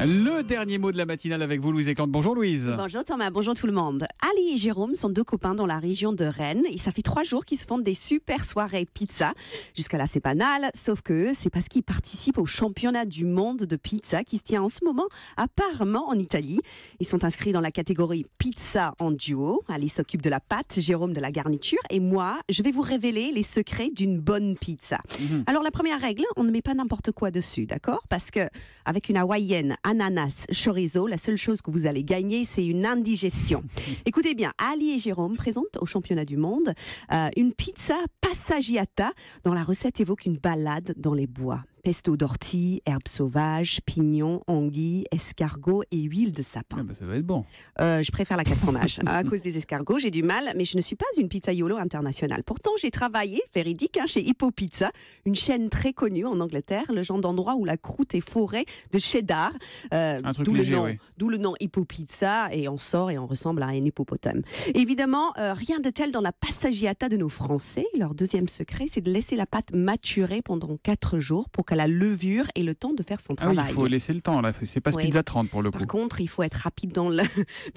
Le dernier mot de la matinale avec vous, Louise Éclante. Bonjour Louise. Bonjour Thomas, bonjour tout le monde. Ali et Jérôme sont deux copains dans la région de Rennes et ça fait 3 jours qu'ils se font des super soirées pizza. Jusqu'à là c'est banal, sauf que c'est parce qu'ils participent au championnat du monde de pizza qui se tient en ce moment à Parme en Italie. Ils sont inscrits dans la catégorie pizza en duo. Ali s'occupe de la pâte, Jérôme de la garniture et moi je vais vous révéler les secrets d'une bonne pizza. Alors la première règle, on ne met pas n'importe quoi dessus, d'accord? Parce que avec une hawaïenne, ananas, chorizo, la seule chose que vous allez gagner, c'est une indigestion. Écoutez bien, Ali et Jérôme présentent au championnat du monde une pizza passaggiata dont la recette évoque une balade dans les bois. Pesto d'ortie, herbes sauvages, pignons, anguilles, escargots et huile de sapin. Ça doit être bon. Je préfère la 4 fromages. À cause des escargots, j'ai du mal, mais je ne suis pas une pizzaiolo internationale. Pourtant, j'ai travaillé, véridique, chez Hippo Pizza, une chaîne très connue en Angleterre, le genre d'endroit où la croûte est forée de cheddar. Un truc léger, oui. D'où le nom Hippo Pizza, et on sort et on ressemble à un hippopotame. Évidemment, rien de tel dans la passaggiata de nos Français. Leur deuxième secret, c'est de laisser la pâte maturer pendant 4 jours pour qu'elle a la levure et le temps de faire son travail. Ah oui, il faut laisser le temps, là. C'est pas Pizza 30 pour le coup. Par contre, il faut être rapide dans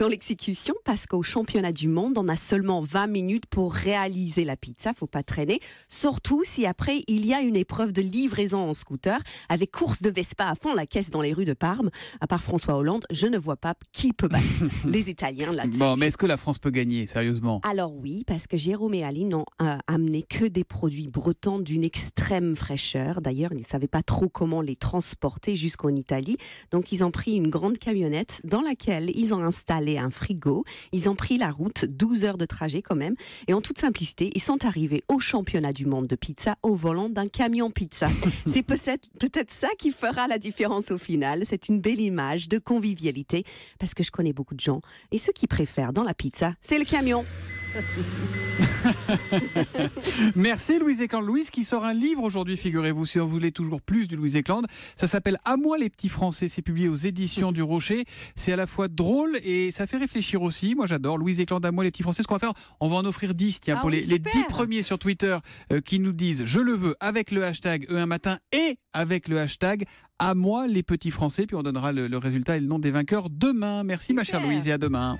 l'exécution parce qu'au championnat du monde, on a seulement 20 minutes pour réaliser la pizza. Faut pas traîner. Surtout si après, il y a une épreuve de livraison en scooter avec course de Vespa à fond la caisse dans les rues de Parme. À part François Hollande, je ne vois pas qui peut battre les Italiens là-dessus. Bon, mais est-ce que la France peut gagner, sérieusement? Alors oui, parce que Jérôme et Ali n'ont amené que des produits bretons d'une extrême fraîcheur. D'ailleurs, ils ne savaient pas trop comment les transporter jusqu'en Italie. Donc, ils ont pris une grande camionnette dans laquelle ils ont installé un frigo. Ils ont pris la route, 12 heures de trajet quand même. Et en toute simplicité, ils sont arrivés au championnat du monde de pizza au volant d'un camion pizza. C'est peut-être ça qui fera la différence au final. C'est une belle image de convivialité parce que je connais beaucoup de gens. Et ceux qui préfèrent dans la pizza, c'est le camion. Merci Louise Éclande. Louise qui sort un livre aujourd'hui, figurez-vous, si vous voulez toujours plus de Louise Éclande. Ça s'appelle « À moi les petits Français ». C'est publié aux éditions du Rocher. C'est à la fois drôle et ça fait réfléchir aussi. Moi j'adore. Louise Éclande, à moi les petits Français. Ce qu'on va faire, on va en offrir 10 pour les 10 premiers sur Twitter qui nous disent « Je le veux » avec le hashtag E1 matin et avec le hashtag « À moi les petits Français ». Puis on donnera le résultat et le nom des vainqueurs demain. Merci ma chère Louise et à demain.